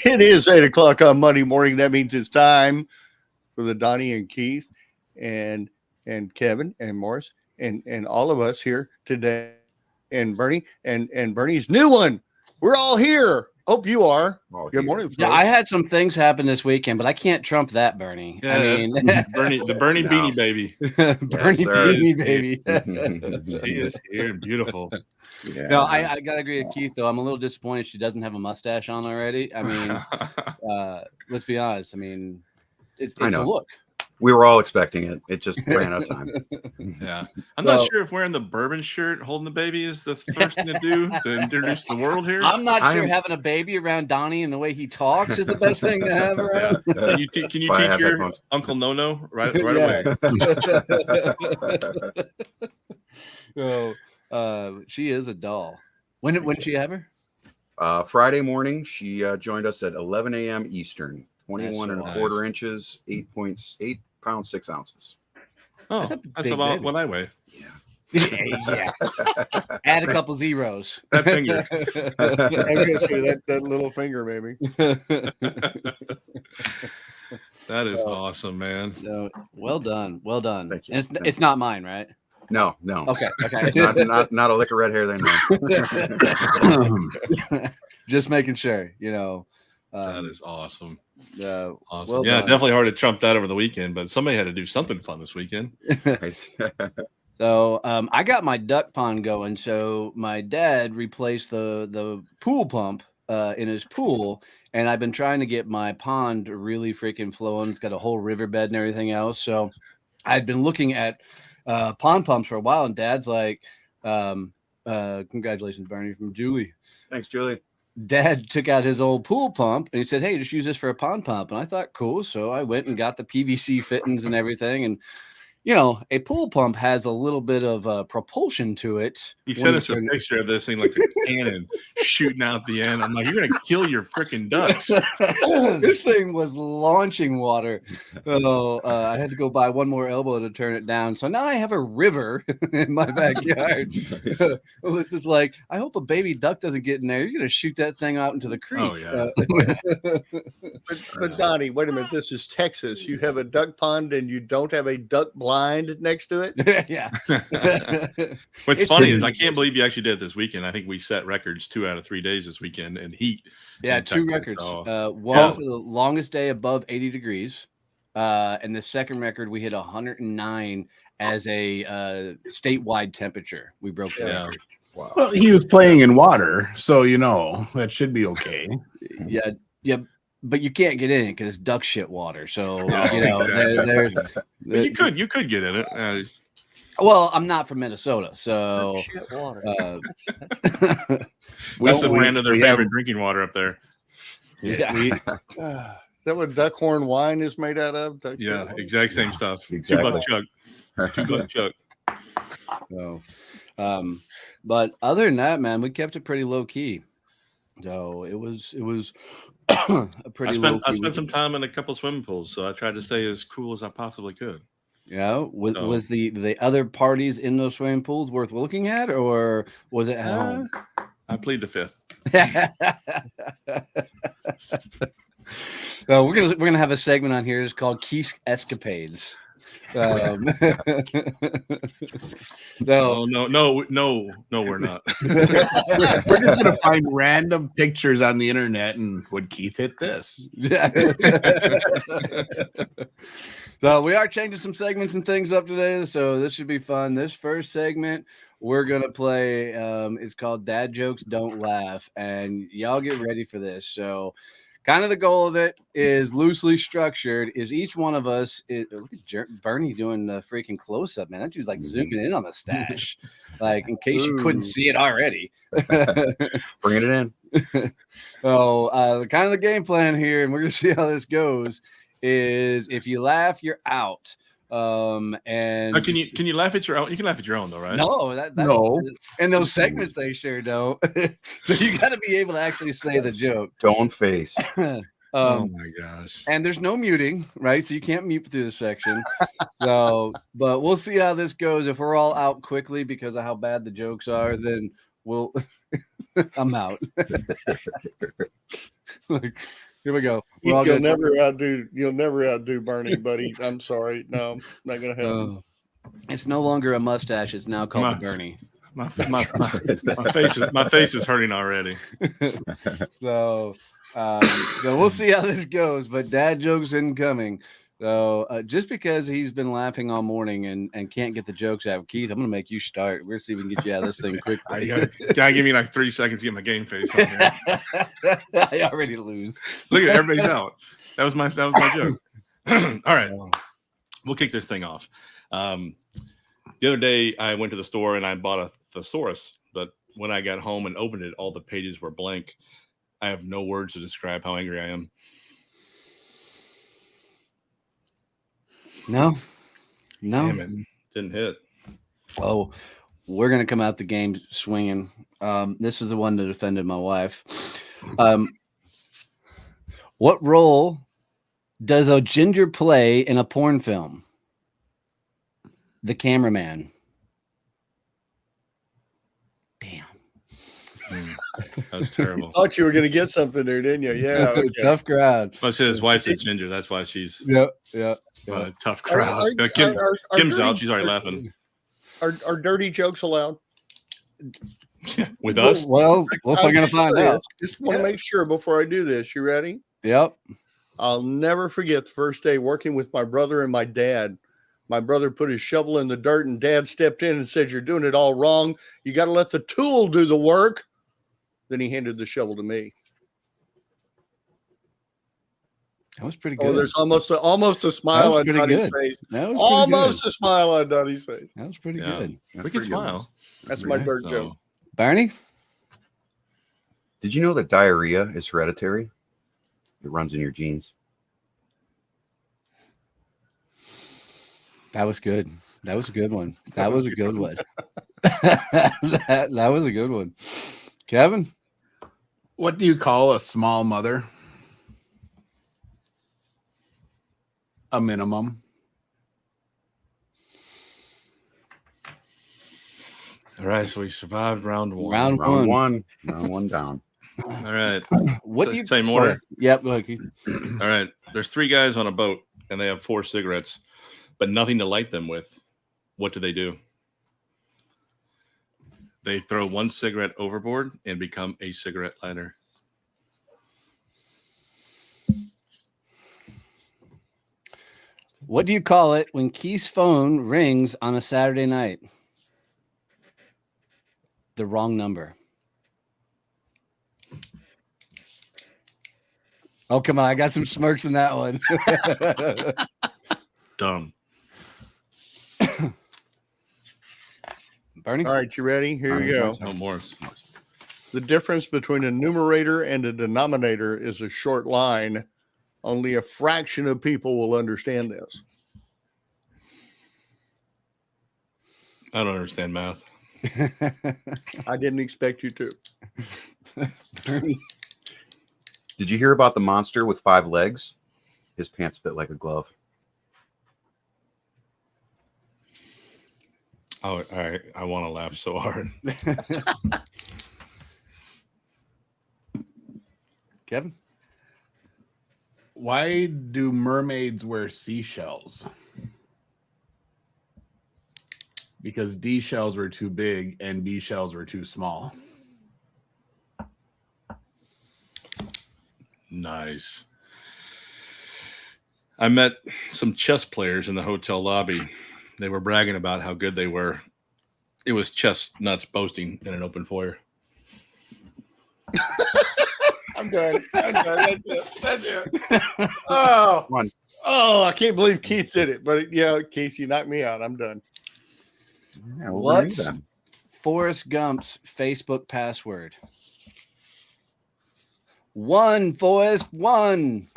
It is 8 o'clock on Monday morning. That means it's time for the Donnie and Keith and Kevin and Morris and all of us here today, and Bernie and Bernie's new one. We're all here. Hope you are. Good morning, folks. Yeah, I had some things happen this weekend, but I can't trump that, Bernie. Yeah, I mean, Bernie, the Bernie Beanie Baby. Bernie Beanie Baby. She is here, beautiful. Yeah. No, I gotta agree with Keith though. I'm a little disappointed she doesn't have a mustache on already. I mean, let's be honest. I mean, it's a look. We were all expecting it. It just ran out of time. Yeah. I'm not sure if wearing the bourbon shirt holding the baby is the first thing to do to introduce the world here. I'm not sure having a baby around Donnie and the way he talks is the best thing to have around. Yeah. Can you teach your Uncle Nono right away? So she is a doll. When did she have her? Friday morning, she joined us at 11 a.m. Eastern. 21 and a quarter inches, 8.8 pounds, 6 ounces. Oh, that's about baby. What I weigh. Yeah. Add a couple zeros. That finger. I was gonna say that little finger, maybe. That is awesome, man. So, well done. Thank you. And it's not mine, right? No. Okay. not a lick of red hair there. No. Just making sure, that is awesome. Awesome. Well done. Definitely hard to trump that over the weekend, but somebody had to do something fun this weekend. So I got my duck pond going. So my dad replaced the pool pump in his pool, and I've been trying to get my pond really freaking flowing. It's got a whole riverbed and everything else. So I'd been looking at pond pumps for a while, and Dad's like, congratulations, Bernie, from Julie. Thanks, Julie. Dad took out his old pool pump and he said, hey, just use this for a pond pump. And I thought, cool. So I went and got the PVC fittings and everything. And, a pool pump has a little bit of propulsion to it. He sent us a picture of this thing like a cannon shooting out the end. I'm like, you're going to kill your freaking ducks. This thing was launching water. So I had to go buy one more elbow to turn it down. So now I have a river in my backyard. It's just like, I hope a baby duck doesn't get in there. You're going to shoot that thing out into the creek. Oh, yeah. But Donnie, wait a minute. This is Texas. You have a duck pond and you don't have a duck blind next to it? Yeah. What's funny is I can't believe you actually did it this weekend. I think we set records 2 out of 3 days this weekend in heat. Yeah, 2 records. One for the longest day above 80 degrees. And the second record, we hit 109 as a statewide temperature. We broke that record. Wow. Well, he was playing in water, so that should be okay. Yeah. But you can't get in it because it's duck shit water. So you could get in it. Well, I'm not from Minnesota, so duck shit water. That's the brand of their favorite drinking water up there. Yeah. Is that what duckhorn wine is made out of? Yeah, exact same stuff. Exactly. $2 chuck. So, but other than that, man, we kept it pretty low key. So it was a pretty. I spent some time in a couple swimming pools, so I tried to stay as cool as I possibly could. Yeah, was the other parties in those swimming pools worth looking at, or was it at home? I plead the fifth. We're gonna have a segment on here. It's called Keith's Escapades. No, we're not. We're just gonna find random pictures on the internet and would Keith hit this? Yeah. So we are changing some segments and things up today, so this should be fun. This first segment we're gonna play is called Dad Jokes Don't Laugh, and y'all get ready for this. So kind of the goal of it is loosely structured. Is each one of us? Look at Bernie doing the freaking close up, man. That dude's like zooming in on the stash, like in case you couldn't see it already. Bringing it in. So kind of the game plan here, and we're gonna see how this goes. Is if you laugh, you're out. And can you laugh at your own? You can laugh at your own though, right? No, no. In those segments, they sure don't. So you got to be able to actually say the joke. Don't face. Oh my gosh! And there's no muting, right? So you can't mute through the section. So, but we'll see how this goes. If we're all out quickly because of how bad the jokes are, then we'll. I'm out. Here we go. You'll never outdo Bernie, buddy. I'm sorry. No, not gonna happen. It's no longer a mustache. It's now called the Bernie. My face is hurting already. So we'll see how this goes. But dad jokes incoming. So just because he's been laughing all morning and can't get the jokes out, Keith, I'm gonna make you start. We're see if we can get you out of this thing quickly. Gotta give me like 3 seconds to get my game face on here. I already lose. Look at everybody's out. That was my joke. All right, we'll kick this thing off. The other day, I went to the store and I bought a thesaurus, but when I got home and opened it, all the pages were blank. I have no words to describe how angry I am. No. Damn it. Didn't hit. Oh, we're going to come out the game swinging. This is the one that offended my wife. What role does a ginger play in a porn film? The cameraman. Damn. That was terrible. Thought you were going to get something there, didn't you? Yeah. Okay. Tough crowd. I said his wife's a ginger. That's why she's Yeah. tough crowd. Kim's out. She's already laughing. Are dirty jokes allowed? With us? Well, we're going to find out. Just want to make sure before I do this. You ready? Yep. I'll never forget the first day working with my brother and my dad. My brother put his shovel in the dirt and dad stepped in and said, "You're doing it all wrong. You got to let the tool do the work." Then he handed the shovel to me. That was pretty good. Oh, there's almost a smile on Donnie's face. Almost a smile on Donnie's face. That was pretty good. We can smile. That's my dirt joke. Barney? Did you know that diarrhea is hereditary? It runs in your genes. That was good. That was a good one. That was a good one. that was a good one. Kevin? What do you call a small mother? A minimum. All right, so we survived round one. Round one. Round one down. All right. What do you same order? Yep, go ahead, Keith. All right. There's 3 guys on a boat and they have 4 cigarettes, but nothing to light them with. What do? They throw 1 cigarette overboard and become a cigarette lighter. What do you call it when Keith's phone rings on a Saturday night? The wrong number. Oh, come on. I got some smirks in that one. Dumb. Bernie? All right, you ready? Here you go. No more. The difference between a numerator and a denominator is a short line. Only a fraction of people will understand this. I don't understand math. I didn't expect you to. Did you hear about the monster with 5 legs? His pants fit like a glove. Oh, I want to laugh so hard. Kevin? Why do mermaids wear seashells? Because D shells were too big and B shells were too small. Nice. I met some chess players in the hotel lobby. They were bragging about how good they were. It was chess nuts boasting in an open foyer. I'm done. That's it. Oh, I can't believe Keith did it. But yeah, Keith, you knocked me out. I'm done. Yeah, What's Forrest Gump's Facebook password? 1, Forrest, 1.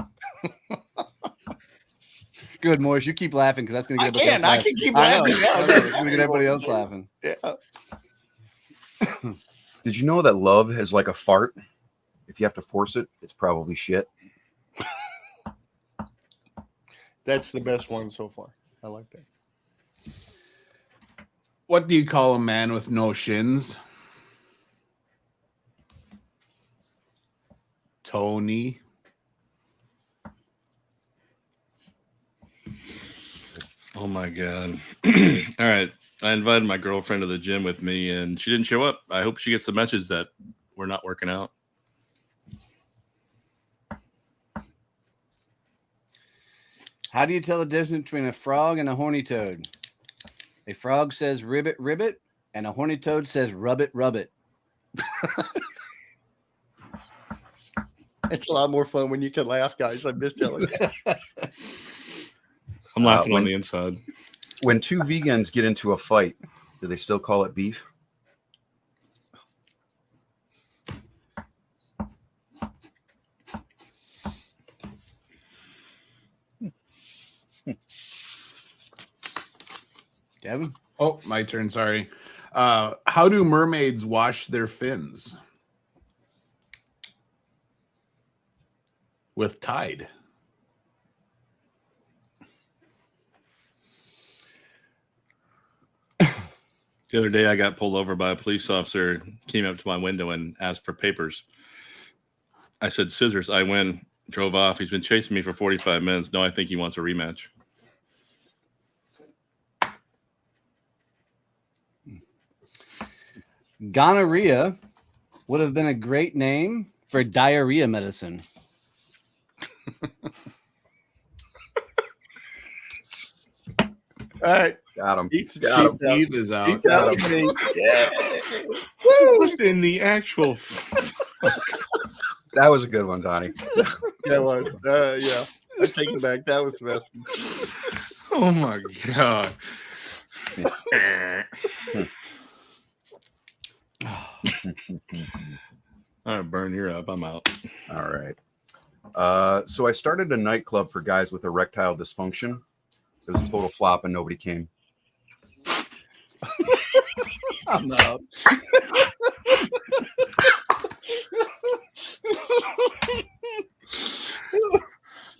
Good, Morris. You keep laughing because that's going to get everybody else laughing. I can keep laughing. It's going to get everybody else laughing. Yeah. Did you know that love is like a fart? If you have to force it, it's probably shit. That's the best one so far. I like that. What do you call a man with no shins? Tony. Oh my God. All right. I invited my girlfriend to the gym with me and she didn't show up. I hope she gets the message that we're not working out. How do you tell the difference between a frog and a horny toad? A frog says ribbit, ribbit, and a horny toad says rub it, rub it. It's a lot more fun when you can laugh, guys. I'm just telling you. I'm laughing when- on the inside. When two vegans get into a fight, do they still call it beef? Kevin? Oh, my turn. Sorry. How do mermaids wash their fins? With Tide. The other day I got pulled over by a police officer, came up to my window and asked for papers. I said, scissors. I went, drove off. He's been chasing me for 45 minutes. No, I think he wants a rematch. Gonorrhea would have been a great name for diarrhea medicine. All right. Got him. Keith, Got him. Steve is out. Keith's out of me. Yeah. What in the actual? That was a good one, Donnie. That was. Yeah. I take it back. That was the best one. Oh my God. All right, Burn, you're up. I'm out. All right. So I started a nightclub for guys with erectile dysfunction. It was a total flop and nobody came. I'm out.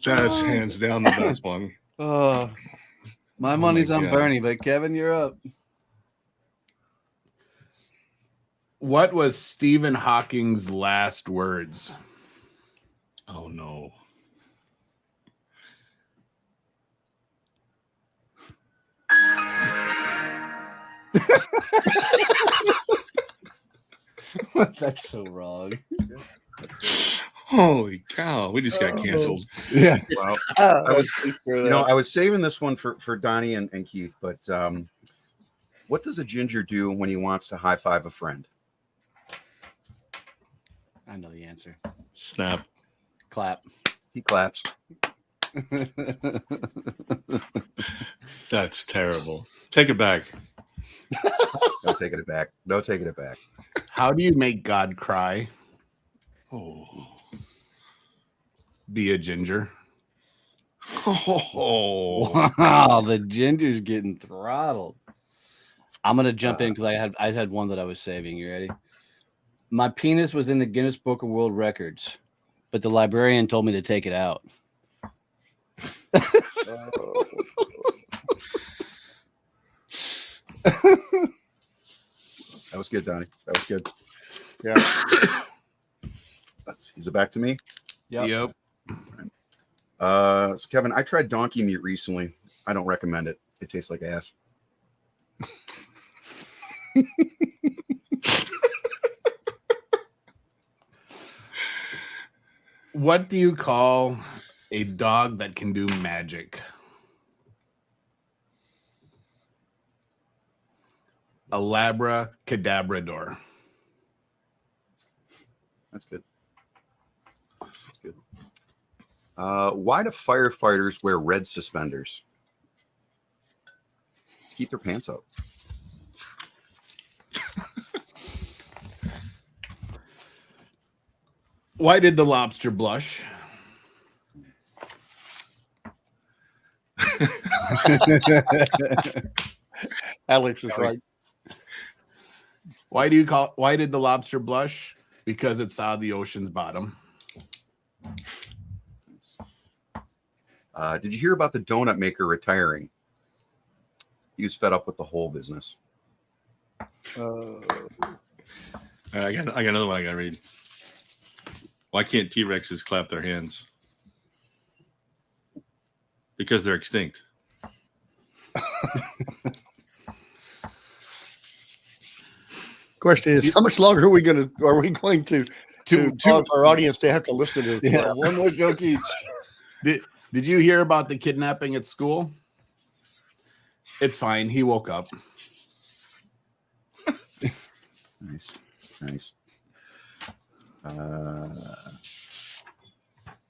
That's hands down the best one. Oh, my Oh money's my on God. Bernie, but Kevin, you're up. What was Stephen Hawking's last words? Oh no. That's so wrong. Holy cow. We just got canceled. Yeah. Well, I was- I was saving this one for Donnie and Keith, but what does a ginger do when he wants to high five a friend? I know the answer. Snap. Clap. He claps. That's terrible. Take it back. No taking it back. No taking it back. How do you make God cry? Oh. Be a ginger. Oh. Wow, the ginger's getting throttled. I'm gonna jump in because I had one that I was saving. You ready? My penis was in the Guinness Book of World Records, but the librarian told me to take it out. That was good, Donnie. That was good. Yeah. Is it back to me? Yep. So Kevin, I tried donkey meat recently. I don't recommend it. It tastes like ass. What do you call a dog that can do magic? A Labracadabrador. That's good. That's good. Why do firefighters wear red suspenders? To keep their pants up. Why did the lobster blush? Alex is right. Why did the lobster blush? Because it saw the ocean's bottom. Did you hear about the donut maker retiring? He was fed up with the whole business. All right, I got another one I got to read. Why can't T-Rexes clap their hands? Because they're extinct. Question is, how much longer are we going to cause our audience to have to listen to this? Yeah, one more joke each. Did you hear about the kidnapping at school? It's fine. He woke up. Nice.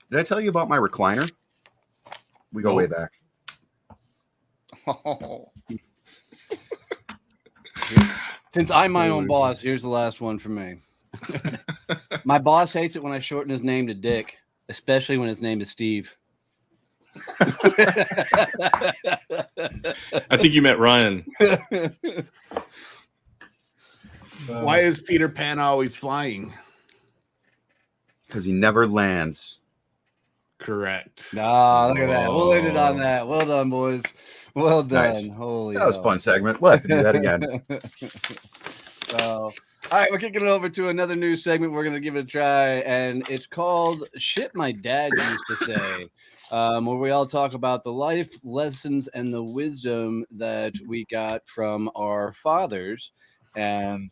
Did I tell you about my recliner? We go way back. Oh. Since I'm my own boss, here's the last one for me. My boss hates it when I shorten his name to Dick, especially when his name is Steve. I think you meant Ryan. Why is Peter Pan always flying? Because he never lands. Correct. Ah, look at that. We'll end it on that. Well done, boys. Well done. Nice. Holy That was a hell. fun segment. We'll have to do that again. All right, we're kicking it over to another new segment. We're going to give it a try, and it's called Shit My Dad Used to Say, where we all talk about the life lessons and the wisdom that we got from our fathers. And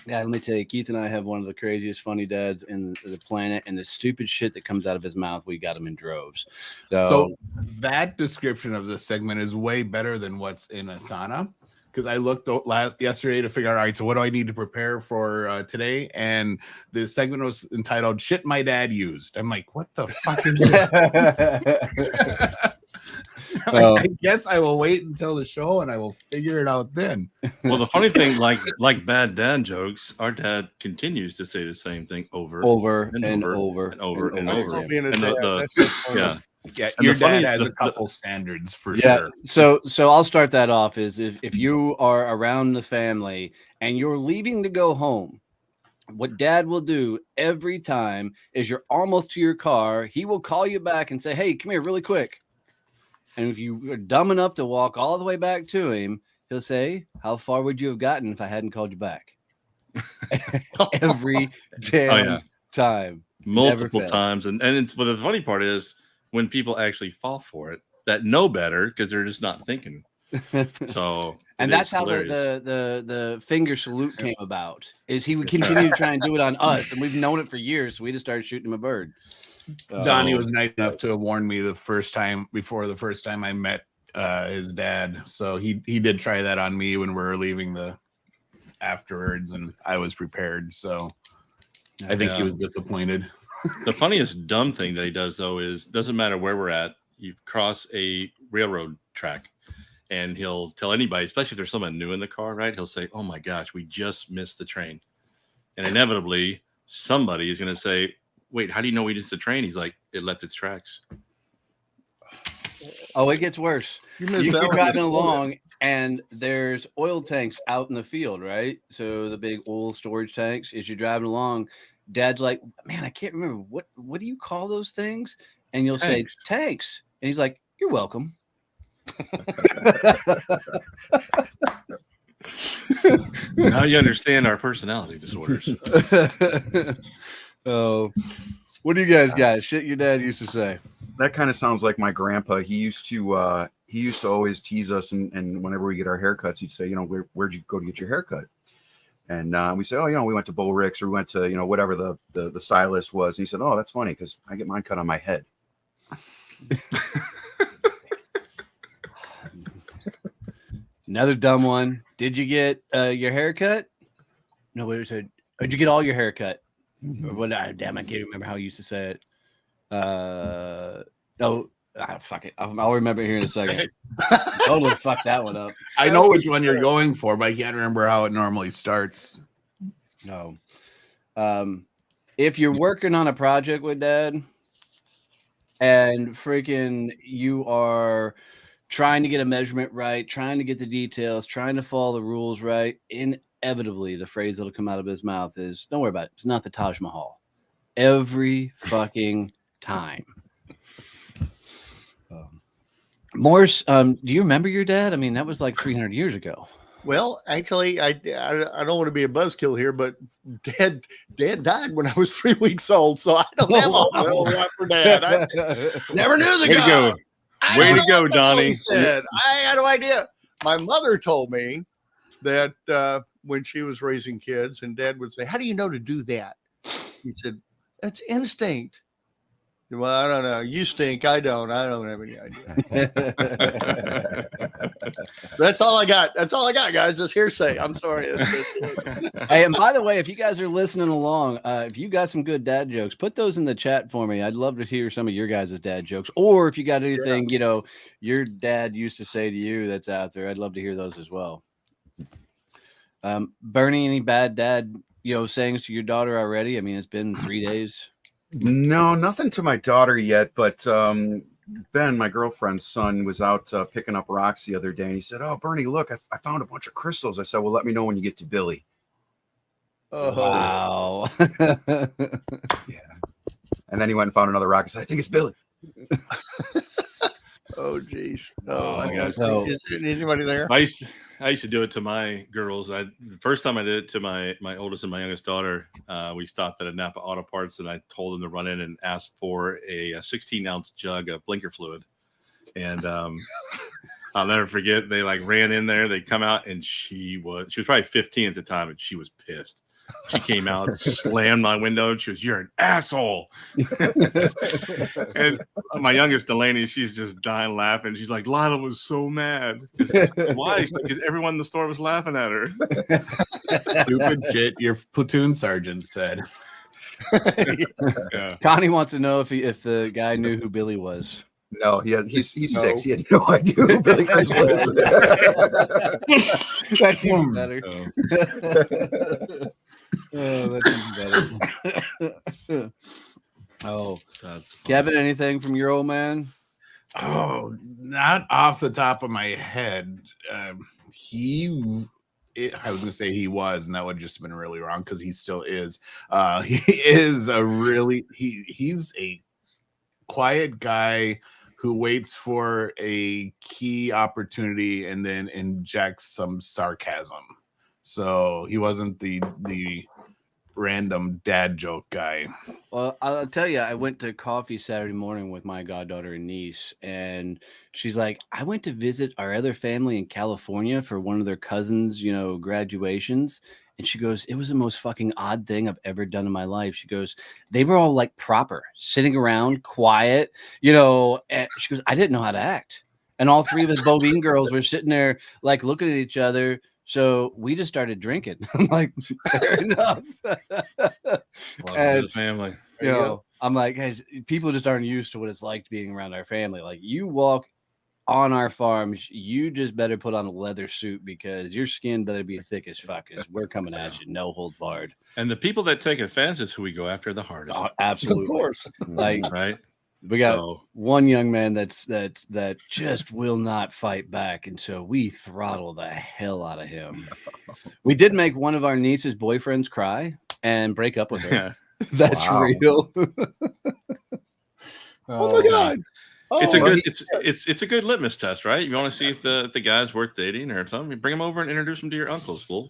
yeah, let me tell you, Keith and I have one of the craziest funny dads in the planet, and the stupid shit that comes out of his mouth, we got him in droves. So that description of this segment is way better than what's in Asana, because I looked yesterday to figure out, all right, so what do I need to prepare for today? And the segment was entitled "Shit My Dad Used." I'm like, what the fuck is this? I guess I will wait until the show and I will figure it out then. Well, the funny thing, like bad dad jokes, our dad continues to say the same thing over and over. And Your the funny dad is has the- a couple standards for sure. So I'll start that off is if you are around the family and you're leaving to go home, what dad will do every time is you're almost to your car, he will call you back and say, hey, come here really quick. And if you are dumb enough to walk all the way back to him, he'll say, how far would you have gotten if I hadn't called you back? Every damn time. multiple times. And it's, but the funny part is when people actually fall for it that know better because they're just not thinking. So and that's how the finger salute came about, is he would continue to try and do it on us, and we've known it for years, so we just started shooting him a bird. Donnie was nice enough to warn me the first time I met his dad, so he did try that on me when we were leaving afterwards, and I was prepared, so I think he was disappointed. The funniest dumb thing that he does though is, doesn't matter where we're at, you cross a railroad track and he'll tell anybody, especially if there's someone new in the car, right? He'll say, oh my gosh, we just missed the train. And inevitably somebody is going to say, wait, how do you know we missed the train? He's like, it left its tracks. Oh, it gets worse. You're driving along and there's oil tanks out in the field, right? So the big oil storage tanks, as you're driving along, dad's like, man, I can't remember what do you call those things? And you'll say tanks. And he's like, you're welcome. Now you understand our personality disorders. Oh, what do you guys got? Shit your dad used to say. That kind of sounds like my grandpa. He used to always tease us, and whenever we get our haircuts, he'd say, where'd you go to get your haircut? And we say, oh, we went to Bo Rick's, or we went to, whatever the stylist was. And he said, oh, that's funny because I get mine cut on my head. Another dumb one. Did you get your haircut? No, wait a second. Did you get all your haircut? Or what? Damn, I can't remember how he used to say it. Fuck it. I'll remember here in a second. Totally fucked that one up. I know which one you're going for, but I can't remember how it normally starts. No. If you're working on a project with dad and freaking you are trying to get a measurement right, trying to get the details, trying to follow the rules right, inevitably the phrase that'll come out of his mouth is, don't worry about it. It's not the Taj Mahal. Every fucking time. Morse, do you remember your dad? I mean, that was like 300 years ago. Well, actually, I don't want to be a buzzkill here, but Dad died when I was 3 weeks old, so I don't have a whole lot for Dad. I never knew the guy. Way to go, Donnie. I had no idea. my mother told me that when she was raising kids, and Dad would say, "How do you know to do that?" He said, "That's instinct." Well, I don't know. You stink. I don't have any idea. That's all I got. That's all I got, guys. It's hearsay. I'm sorry. Hey, and by the way, if you guys are listening along, if you got some good dad jokes, put those in the chat for me. I'd love to hear some of your guys' dad jokes. Or if you got anything, you know, your dad used to say to you that's out there, I'd love to hear those as well. Bernie, any bad dad, you know, sayings to your daughter already? I mean, it's been 3 days. No, nothing to my daughter yet, but Ben, my girlfriend's son, was out picking up rocks the other day, and he said, "Oh, Bernie, look, I found a bunch of crystals." I said, "Well, let me know when you get to Billy." Wow. Yeah. And then he went and found another rock. I said, "I think it's Billy." Oh, geez. Is anybody there? I used to do it to my girls. The first time I did it to my oldest and my youngest daughter, we stopped at a Napa Auto Parts, and I told them to run in and ask for a 16-ounce jug of blinker fluid. And I'll never forget, they like ran in there. They come out, and she was probably 15 at the time, and she was pissed. She came out, slammed my window, and she was, "You're an asshole." And my youngest, Delaney, she's just dying laughing. She's like, "Lila was so mad." Why? Because everyone in the store was laughing at her. Stupid shit your platoon sergeant said. Yeah. Connie wants to know if the guy knew who Billy was. No, he's 6. He had no idea who Billy Chris was. That's even better. Oh, that's even better. Oh, that's funny. Kevin, anything from your old man? Oh, not off the top of my head. I was gonna say he was, and that would just have been really wrong because he still is. He is he's a quiet guy who waits for a key opportunity and then injects some sarcasm. So he wasn't the random dad joke guy. Well, I'll tell you, I went to coffee Saturday morning with my goddaughter and niece, and she's like, "I went to visit our other family in California for one of their cousins', you know, graduations." And she goes, "It was the most fucking odd thing I've ever done in my life." She goes, "They were all like proper, sitting around, quiet, you know." And she goes, "I didn't know how to act." And all three of the Boivin girls were sitting there, like looking at each other. So we just started drinking. I'm like, fair enough. And the family. You know, I'm like, guys, people just aren't used to what it's like being around our family. Like, you walk on our farms, you just better put on a leather suit because your skin better be thick as fuck. Because we're coming at you, no holds barred. And the people that take offense is who we go after the hardest. Oh, absolutely, of course. Like, right. We got one young man that just will not fight back, and so we throttle the hell out of him. We did make one of our niece's boyfriends cry and break up with her. That's real. Oh my God. Oh, it's a good litmus test, right? You want to see if the guy's worth dating or something. You bring him over and introduce him to your uncles. We'll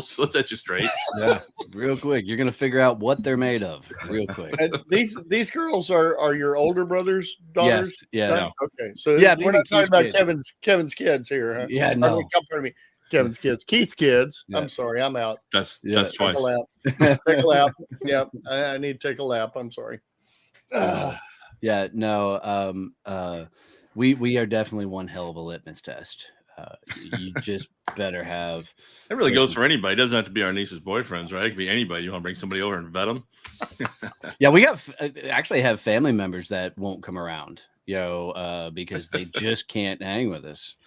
set you straight. Yeah, real quick. You're gonna figure out what they're made of, real quick. And these girls are your older brother's daughters. Yes, yeah. No. Okay, so we're not talking about Kevin's kids here. Huh? Yeah, no. Come for me. Kevin's kids, Keith's kids. Yeah. I'm sorry, I'm out. That's twice. Take a lap. Yeah, I need to take a lap. I'm sorry. Yeah, no. We are definitely one hell of a litmus test. You just better have. It really goes for anybody. It doesn't have to be our niece's boyfriends, right? It could be anybody. You want to bring somebody over and vet them. Yeah, we actually have family members that won't come around, you know, because they just can't hang with us.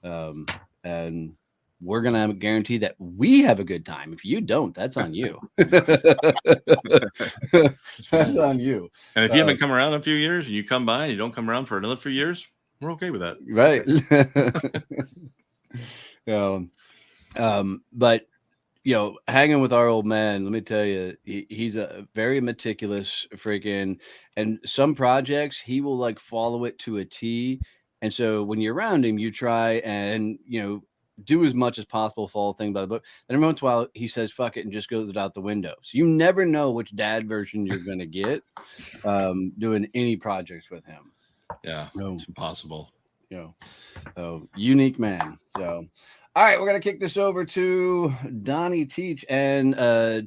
And we're going to guarantee that we have a good time. If you don't, that's on you. That's on you. And if you haven't come around in a few years and you come by and you don't come around for another few years, we're okay with that. Right. But, you know, hanging with our old man, let me tell you, he's a very meticulous freaking, and some projects he will like follow it to a T. And so when you're around him, you try and, you know, do as much as possible, follow thing by the book. Then every once in a while he says fuck it and just goes out the window. So you never know which dad version you're going to get doing any projects with him. Yeah, it's impossible. Unique man. So, all right, we're going to kick this over to Donnie Teach. And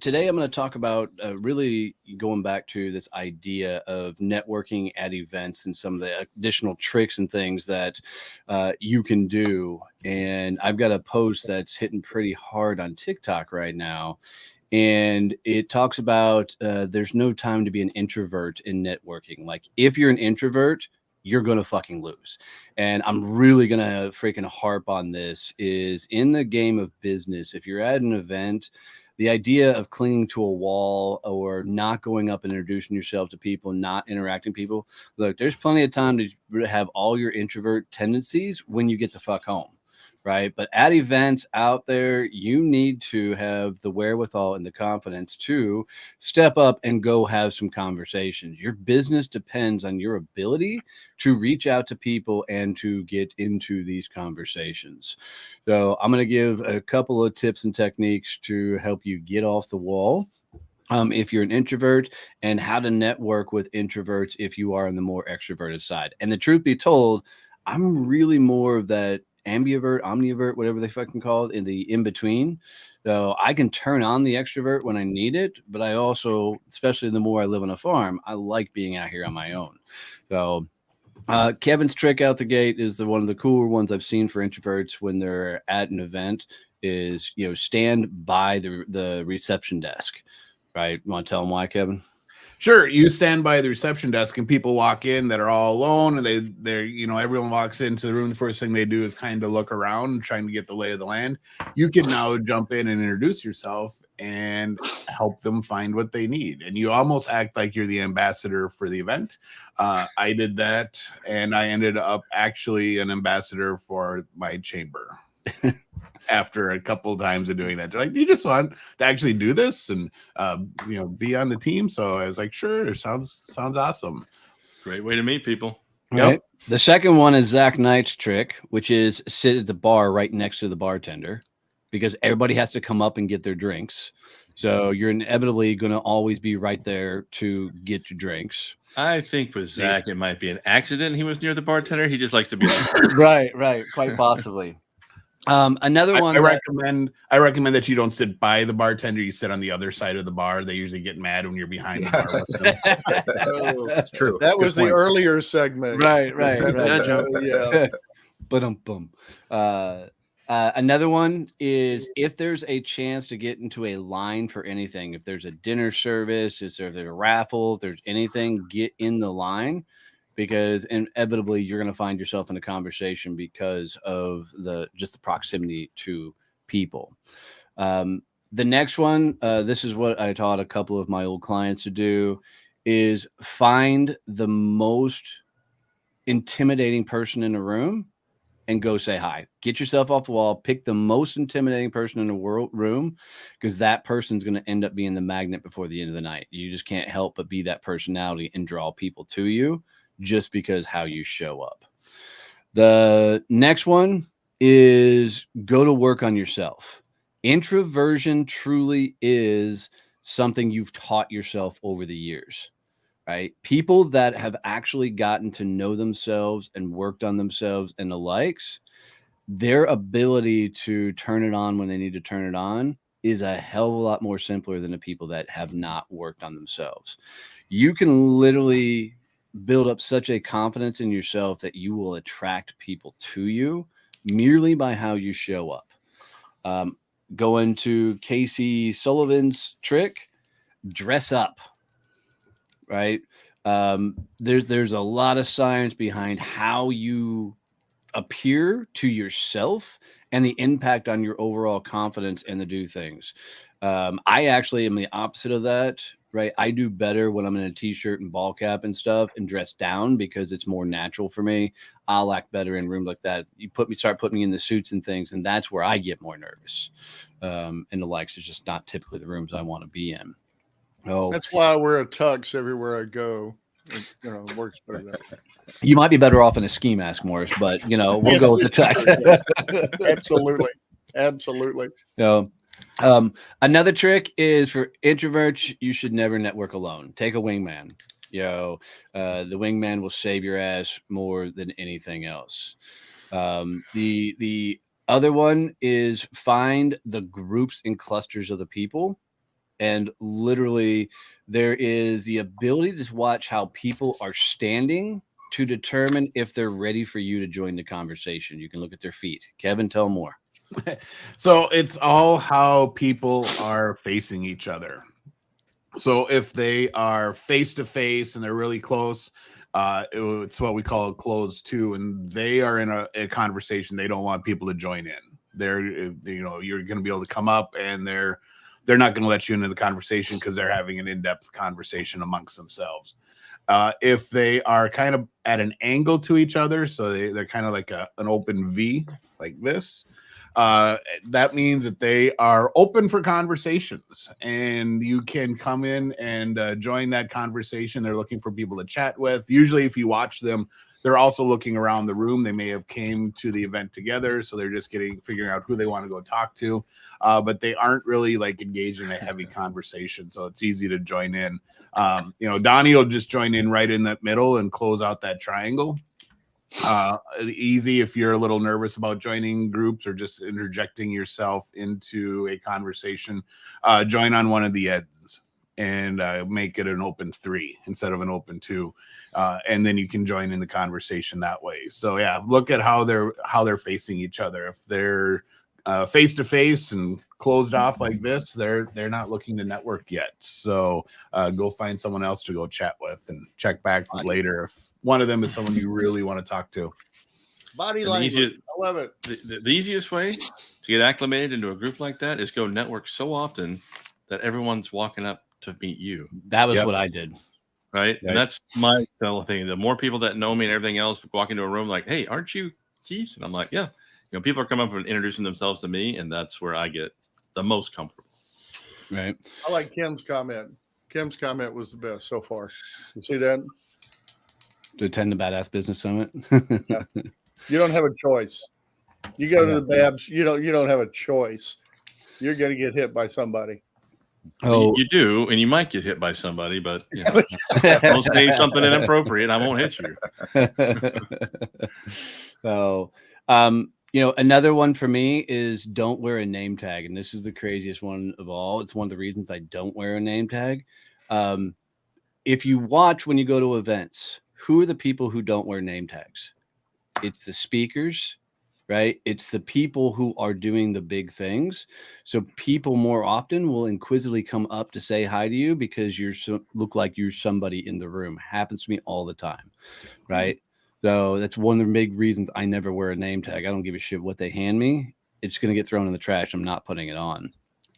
today I'm going to talk about really going back to this idea of networking at events and some of the additional tricks and things that you can do. And I've got a post that's hitting pretty hard on TikTok right now. And it talks about there's no time to be an introvert in networking. Like, if you're an introvert, you're going to fucking lose. And I'm really going to freaking harp on this is in the game of business. If you're at an event, the idea of clinging to a wall or not going up and introducing yourself to people, not interacting with people. Look, there's plenty of time to have all your introvert tendencies when you get the fuck home. Right. But at events out there, you need to have the wherewithal and the confidence to step up and go have some conversations. Your business depends on your ability to reach out to people and to get into these conversations. So I'm going to give a couple of tips and techniques to help you get off the wall. If you're an introvert, and how to network with introverts if you are on the more extroverted side. And the truth be told, I'm really more of that ambivert, omnivert, whatever they fucking call it, in the in-between. So I can turn on the extrovert when I need it, but I also, especially the more I live on a farm, I like being out here on my own. So Kevin's trick out the gate is one of the cooler ones I've seen for introverts when they're at an event is, stand by the reception desk, right? You want to tell them why, Kevin? Sure. You stand by the reception desk and people walk in that are all alone, and they're everyone walks into the room. The first thing they do is kind of look around, trying to get the lay of the land. You can now jump in and introduce yourself and help them find what they need. And you almost act like you're the ambassador for the event. I did that, and I ended up actually an ambassador for my chamber. After a couple of times of doing that, they're like, "You just want to actually do this and be on the team." So I was like, "Sure, sounds awesome." Great way to meet people. Yep. Right. The second one is Zach Knight's trick, which is sit at the bar right next to the bartender, because everybody has to come up and get their drinks. So you're inevitably going to always be right there to get your drinks. I think with Zach, it might be an accident. He was near the bartender. He just likes to be right, quite possibly. Another one. I recommend that you don't sit by the bartender. You sit on the other side of the bar. They usually get mad when you're behind the bar with them. Oh, that's true. That was the earlier segment. Right. Yeah. Boom. Another one is if there's a chance to get into a line for anything, if there's a dinner service, if there's a raffle, if there's anything, get in the line. Because inevitably you're going to find yourself in a conversation because of the proximity to people. The next one, this is what I taught a couple of my old clients to do, is find the most intimidating person in a room and go say hi. Get yourself off the wall, pick the most intimidating person in the room, because that person's going to end up being the magnet before the end of the night. You just can't help but be that personality and draw people to you, just because how you show up. The next one is go to work on yourself. Introversion truly is something you've taught yourself over the years, right? People that have actually gotten to know themselves and worked on themselves and the likes, their ability to turn it on when they need to turn it on is a hell of a lot more simpler than the people that have not worked on themselves. You can literally build up such a confidence in yourself that you will attract people to you merely by how you show up. Going to Casey Sullivan's trick, dress up, right? There's a lot of science behind how you appear to yourself and the impact on your overall confidence and the do things. I actually am the opposite of that. Right. I do better when I'm in a t-shirt and ball cap and stuff and dressed down because it's more natural for me. I'll act better in rooms like that. You start putting me in the suits and things, and that's where I get more nervous. And the likes is just not typically the rooms I want to be in. Oh, that's why I wear a tux everywhere I go. It works better that way. You might be better off in a ski mask, Morris, but we'll yes, go with the tux. Absolutely. Another trick is for introverts, you should never network alone. Take a wingman. The wingman will save your ass more than anything else. The other one is find the groups and clusters of the people. And literally, there is the ability to watch how people are standing to determine if they're ready for you to join the conversation. You can look at their feet. Kevin, tell more. So it's all how people are facing each other. So if they are face to face and they're really close, it's what we call a closed two, and they are in a conversation. They don't want people to join in. You're going to be able to come up, and they're not going to let you into the conversation because they're having an in-depth conversation amongst themselves. If they are kind of at an angle to each other, so they're kind of like an open V like this, that means that they are open for conversations, and you can come in and join that conversation. They're looking for people to chat with. Usually if you watch them, they're also looking around the room. They may have came to the event together, so they're just figuring out who they want to go talk to, but they aren't really like engaged in a heavy conversation, so it's easy to join in. Donnie will just join in right in that middle and close out that triangle. Easy if you're a little nervous about joining groups or just interjecting yourself into a conversation. Join on one of the ends and make it an open 3 instead of an open 2, and then you can join in the conversation that way. So yeah, look at how they're facing each other. If they're face to face and closed off like this, they're not looking to network yet. So go find someone else to go chat with and check back later if one of them is someone you really want to talk to. Body language. I love it. The easiest way to get acclimated into a group like that is go network so often that everyone's walking up to meet you. That was what I did. Right. And that's my fellow thing. The more people that know me and everything else walk into a room like, hey, aren't you Keith? And I'm like, yeah. People are coming up and introducing themselves to me, and that's where I get the most comfortable. Right. I like Kim's comment. Kim's comment was the best so far. You see that? To attend the Badass Business Summit. Yeah. You don't have a choice. You go to the Babs, you don't have a choice. You're going to get hit by somebody. Oh, you do, and you might get hit by somebody, but don't say something inappropriate. I won't hit you. So, another one for me is don't wear a name tag. And this is the craziest one of all. It's one of the reasons I don't wear a name tag. If you watch when you go to events, who are the people who don't wear name tags? It's the speakers, right? It's the people who are doing the big things. So people more often will inquisitively come up to say hi to you because you look like you're somebody in the room. Happens to me all the time, right? So that's one of the big reasons I never wear a name tag. I don't give a shit what they hand me. It's going to get thrown in the trash. I'm not putting it on.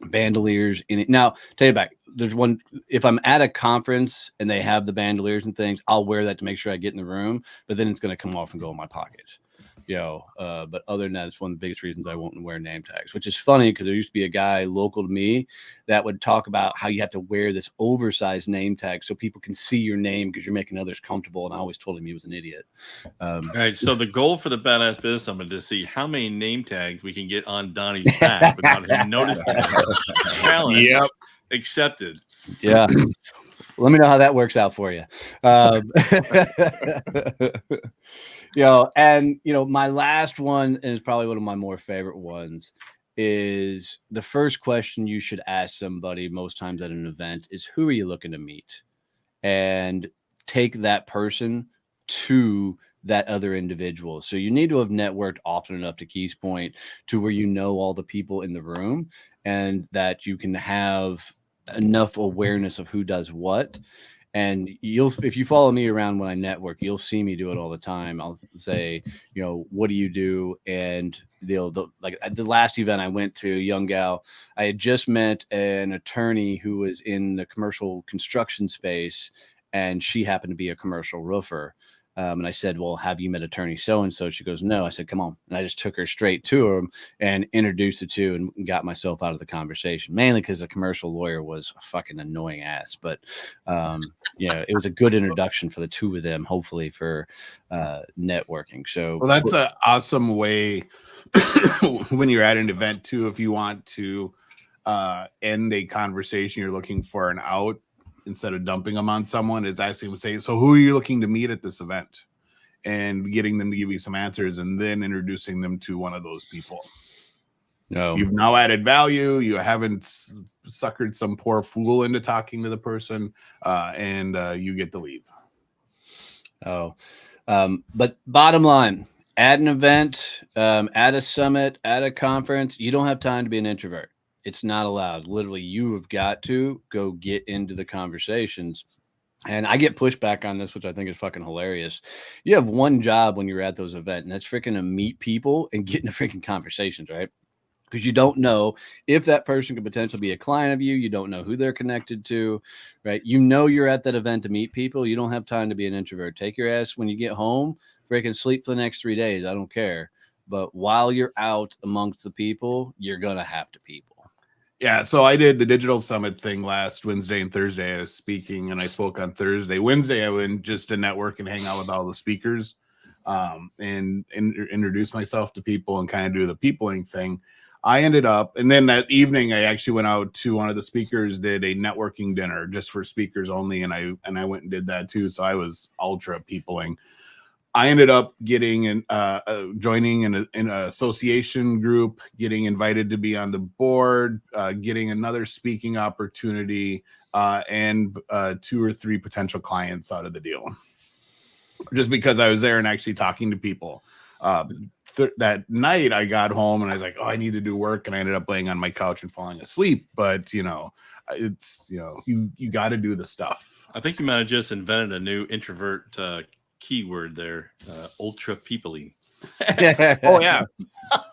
Bandoliers in it. Now, tell you back, there's one, if I'm at a conference and they have the bandoliers and things, I'll wear that to make sure I get in the room, but then it's going to come off and go in my pocket. But other than that, it's one of the biggest reasons I won't wear name tags, which is funny because there used to be a guy local to me that would talk about how you have to wear this oversized name tag so people can see your name because you're making others comfortable. And I always told him he was an idiot. All right. So the goal for the Badass Business Summit is to see how many name tags we can get on Donnie's back without him noticing it. Challenge accepted. Yeah. Let me know how that works out for you. My last one is probably one of my more favorite ones is the first question you should ask somebody most times at an event is, who are you looking to meet? And take that person to that other individual. So you need to have networked often enough, to Keith's point, to where you know all the people in the room and that you can have enough awareness of who does what. And if you follow me around when I network, you'll see me do it all the time. I'll say, what do you do? And like at the last event I went to, young gal, I had just met an attorney who was in the commercial construction space, and she happened to be a commercial roofer. And I said, well, have you met attorney so-and-so? She goes, no. I said, come on. And I just took her straight to him and introduced the two and got myself out of the conversation, mainly because the commercial lawyer was a fucking annoying ass. But, it was a good introduction for the two of them, hopefully for networking. So that's an awesome way when you're at an event too, if you want to end a conversation, you're looking for an out. instead of dumping them on someone, is asking them, say, so who are you looking to meet at this event? And getting them to give you some answers, and then introducing them to one of those people. No. You've now added value. You haven't suckered some poor fool into talking to the person, and you get to leave. But bottom line, at an event, at a summit, at a conference, you don't have time to be an introvert. It's not allowed. Literally, you have got to go get into the conversations. And I get pushback on this, which I think is fucking hilarious. You have one job when you're at those events, and that's freaking to meet people and get into freaking conversations, right? Because you don't know if that person could potentially be a client of you. You don't know who they're connected to, right? You know you're at that event to meet people. You don't have time to be an introvert. Take your ass when you get home, freaking sleep for the next 3 days. I don't care. But while you're out amongst the people, you're going to have to people. Yeah, so I did the digital summit thing last Wednesday and Thursday. I was speaking, and I spoke on Thursday. Wednesday, I went just to network and hang out with all the speakers, and introduce myself to people and kind of do the peopling thing. I ended up, and then that evening, I actually went out to one of the speakers, did a networking dinner just for speakers only, and I went and did that too. So I was ultra peopling. I ended up getting joining in an association group, getting invited to be on the board, getting another speaking opportunity, and 2 or 3 potential clients out of the deal. Just because I was there and actually talking to people. That night I got home and I was like, oh, I need to do work. And I ended up laying on my couch and falling asleep. But, it's, you got to do the stuff. I think you might have just invented a new introvert keyword there, ultra peopling. Oh yeah,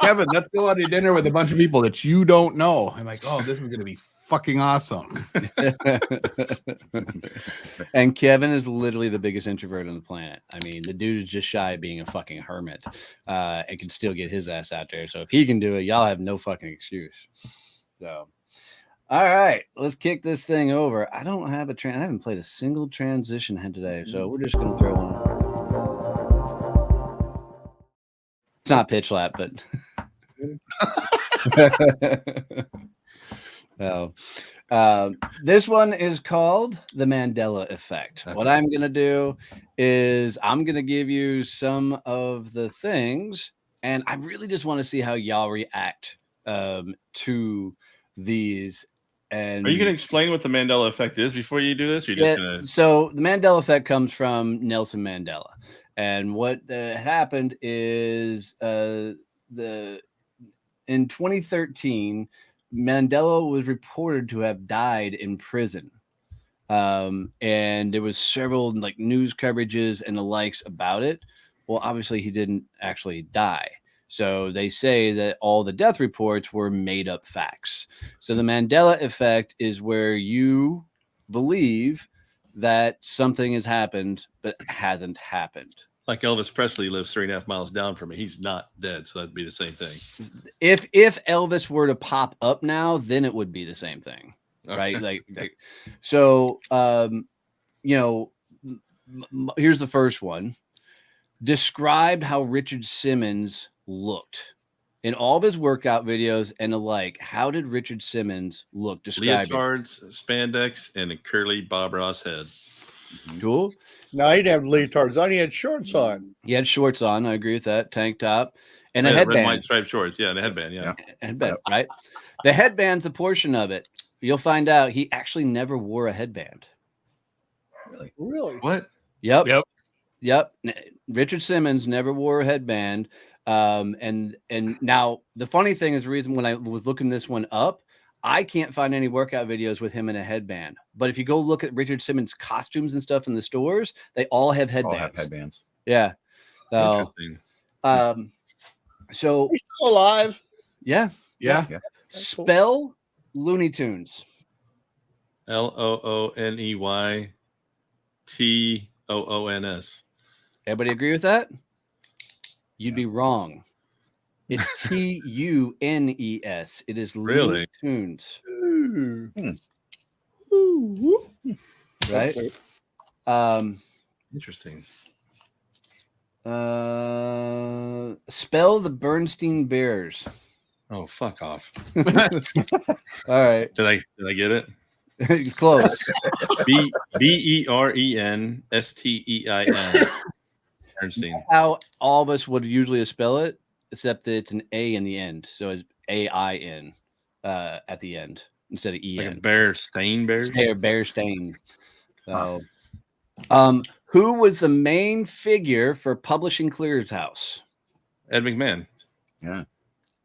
Kevin, let's go out to dinner with a bunch of people that you don't know. I'm like, oh, this is gonna be fucking awesome. And Kevin is literally the biggest introvert on the planet. I mean, the dude is just shy of being a fucking hermit, and can still get his ass out there. So if he can do it, y'all have no fucking excuse. So. All right, let's kick this thing over. I don't have I haven't played a single transition head today, so we're just gonna throw one. It's not pitch lap, but this one is called the Mandela effect. What I'm gonna do is I'm gonna give you some of the things, and I really just want to see how y'all react to these. And are you going to explain what the Mandela effect is before you do this? Or you're just gonna... So the Mandela effect comes from Nelson Mandela. And what happened is in 2013, Mandela was reported to have died in prison. And there was several news coverages and the likes about it. Well, obviously he didn't actually die. So they say that all the death reports were made up facts. So the Mandela effect is where you believe that something has happened, but hasn't happened. Like Elvis Presley lives 3.5 miles down from me. He's not dead. So that'd be the same thing. If Elvis were to pop up now, then it would be the same thing. Right. So, here's the first one. Described how Richard Simmons looked in all of his workout videos and the like. How did Richard Simmons look? Describe leotards, spandex, and a curly Bob Ross head. Cool. No, he didn't have leotards on. He had shorts on. He had shorts on. I agree with that. Tank top and a red, headband. white striped shorts. Yeah, and a headband. Yeah. Headband, right? The headband's a portion of it. You'll find out he actually never wore a headband. Really? What? Yep. Richard Simmons never wore a headband. And now the funny thing is, the reason when I was looking this one up, I can't find any workout videos with him in a headband. But if you go look at Richard Simmons costumes and stuff in the stores, they all have headbands. Yeah. So, so he's still alive. Yeah. Spell Looney Tunes. LOONEYTOONS. Everybody agree with that? You'd be wrong. It's TUNES. It is Looney Tunes. Right? Interesting. Spell the Bernstein Bears. Oh, fuck off. All right. Did I get it? Close. Bernstein. Bernstein. How all of us would usually spell it, except that it's an A in the end. So it's AIN at the end instead of EN. Like a bear stain bears. Bear stain. So, who was the main figure for Publishing Clearinghouse? Ed McMahon. Yeah.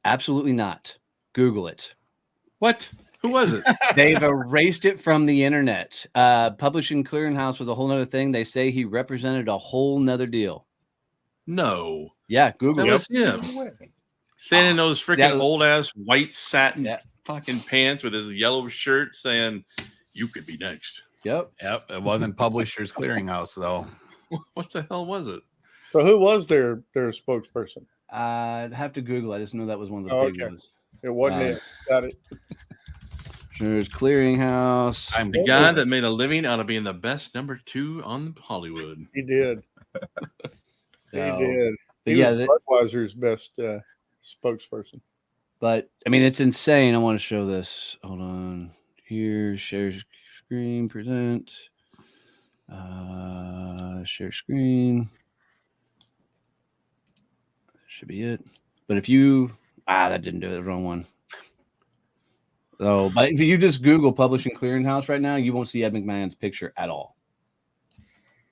Absolutely not. Google it. What? Who was it? They've erased it from the internet. Publishing Clearinghouse was a whole nother thing. They say he represented a whole nother deal. No. Yeah, Google That it. was him. Standing in those freaking old ass white satin fucking pants with his yellow shirt saying, "You could be next." Yep. It wasn't Publishers Clearinghouse though. What the hell was it? So who was their spokesperson? I'd have to Google. I just know that was one of the big ones. It wasn't it. Got it. There's Clearinghouse. I'm The guy that made a living out of being the best number 2 on Hollywood. He did. He So, did. but He yeah, was Budweiser's best spokesperson. but I mean, it's insane. I want to show this. Hold on. Here, share screen, present. Share screen. That should be it. But if you that didn't do it, the wrong one. So, but if you just Google Publishing Clearinghouse right now, you won't see Ed McMahon's picture at all.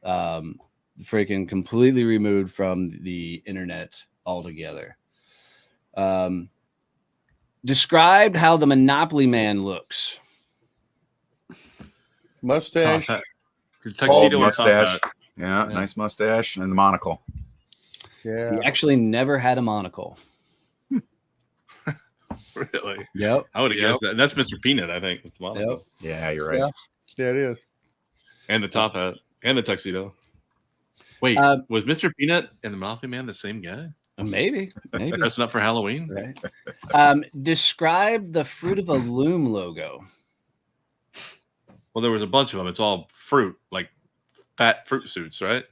Freaking completely removed from the internet altogether. Described how the Monopoly Man looks. Mustache. Tuxedo mustache. mustache. Yeah, nice mustache and the monocle. Yeah. He actually never had a monocle. Really? Yep. I would have guessed that. That's Mr. Peanut, I think. With the monocle. Yep. Yeah, you're right. Yeah. Yeah, it is. And the top hat and the tuxedo. Wait, was Mr. Peanut and the Monopoly Man the same guy? Maybe. Dressing up for Halloween? Right. Describe the Fruit of a Loom logo. Well, there was a bunch of them. It's all fruit, like fat fruit suits, right?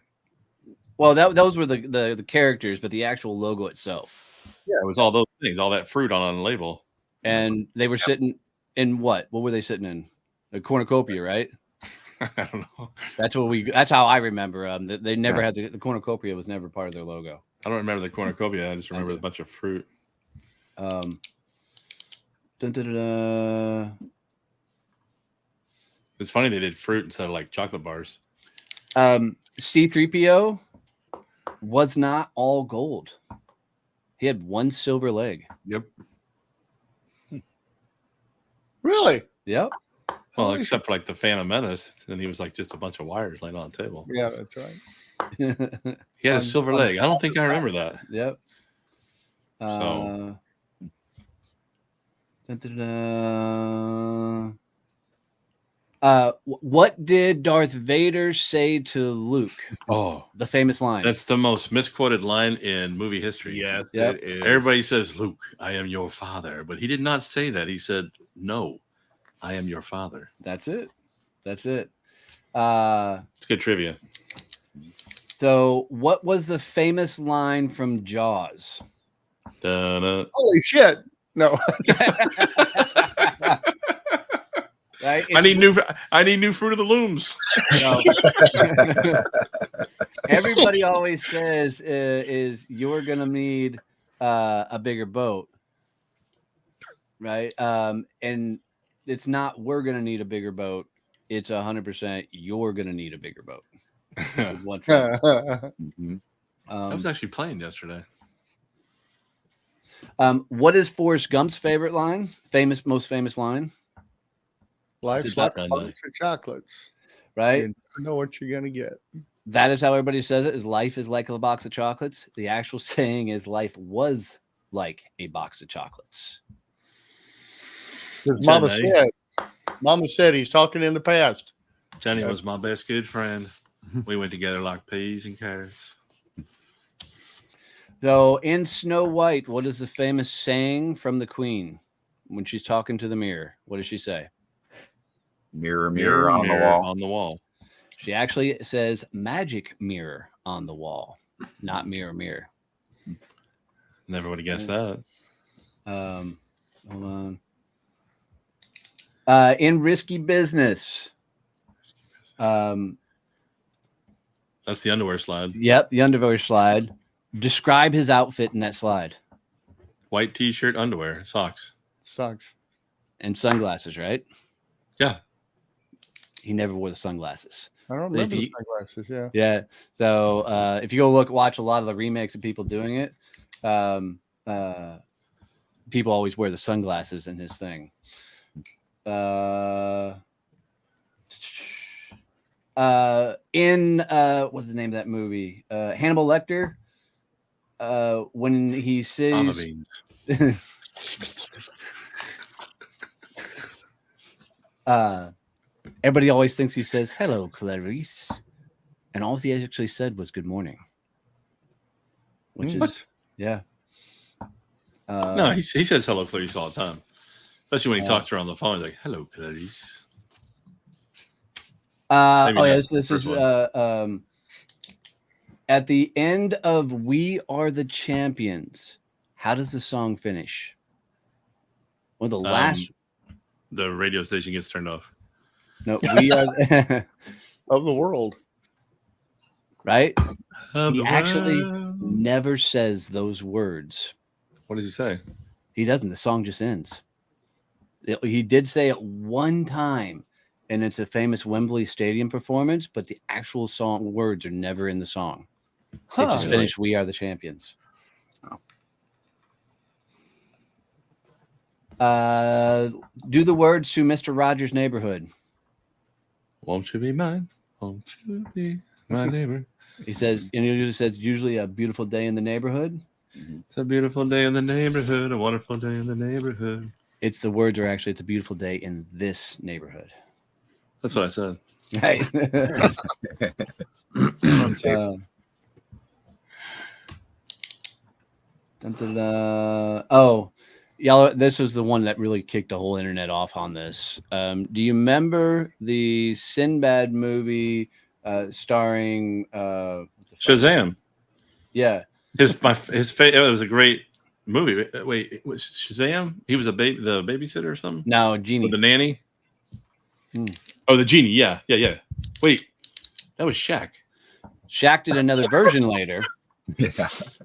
Well, those were the characters, but the actual logo itself. Yeah, it was all those things, all that fruit on the label. And they were sitting in what? What were they sitting in? A cornucopia, right? I don't know. That's how I remember. They never had the cornucopia was never part of their logo. I don't remember the cornucopia. I just remember a bunch of fruit. It's funny they did fruit instead of like chocolate bars. C-3PO was not all gold. He had one silver leg. Yep. Really? Yep. Well, except for like the Phantom Menace, then he was like just a bunch of wires laying on the table. Yeah, that's right. He had a silver leg. I don't think I remember that. Yep. So. What did Darth Vader say to Luke? Oh, the famous line. That's the most misquoted line in movie history. Yes, Yep. it is. Everybody says, "Luke, I am your father," but he did not say that. He said, "No, I am your father." That's it. That's it. It's good trivia. So, what was the famous line from Jaws? Da-da. Holy shit. No. Right? I need new fruit of the looms. Everybody always says is you're gonna need a bigger boat, right? And it's not we're gonna need a bigger boat. It's 100% you're gonna need a bigger boat. One trip. Mhm. I was actually playing yesterday. What is Forrest Gump's favorite line? Most famous line, Life's It's like not a done, box of chocolates. right? You never know what you're going to get. That is how everybody says it. Is life is like a box of chocolates. The actual saying is life was like a box of chocolates. Mama Johnny. said he's talking in the past. Johnny was my best good friend. We went together like peas and carrots. So in Snow White, what is the famous saying from the Queen when she's talking to the mirror? What does she say? Mirror, mirror on the wall. On the wall. She actually says magic mirror on the wall, not mirror, mirror. Never would have guessed that. Hold on. In risky business. That's the underwear slide. Yep, the underwear slide. Describe his outfit in that slide. White t-shirt, underwear, socks. Sucks. And sunglasses, right? Yeah. He never wore the sunglasses. I don't But if remember the you- sunglasses. Yeah. Yeah. So if you go watch a lot of the remakes of people doing it, people always wear the sunglasses in his thing. In what's the name of that movie? Hannibal Lecter. When he Fava says beans. everybody always thinks he says hello, Clarice, and all he actually said was good morning. Which is What? yeah. No, he says hello, Clarice, all the time. Especially when he Uh, talks to her on the phone. He's like, hello, Clarice. oh not yes, the this first is one. at the end of "We Are the Champions." How does the song finish? Well, the last The radio station gets turned off. no, we are Of the world. right. Of He the actually world. never says those words. What does he say? He doesn't. The song just ends. He did say it one time, and it's a famous Wembley Stadium performance, but the actual song words are never in the song. It just finished, "We Are the Champions." Do the words to Mr. Rogers' Neighborhood. Won't you be mine? Won't you be my neighbor? He says, and he usually says, usually a beautiful day in the neighborhood. It's a beautiful day in the neighborhood, a wonderful day in the neighborhood. It's the words are actually, it's a beautiful day in this neighborhood. That's what I said. Right. On tape. Oh, y'all, this was the one that really kicked the whole internet off on this. Do you remember the Sinbad movie starring Shazam. Yeah. His face. It was a great movie. Wait, it was Shazam? He was the babysitter or something? No, Genie. Or the nanny? Hmm. Oh, the genie. Yeah. Wait, that was Shaq. Shaq did another version later, Yeah.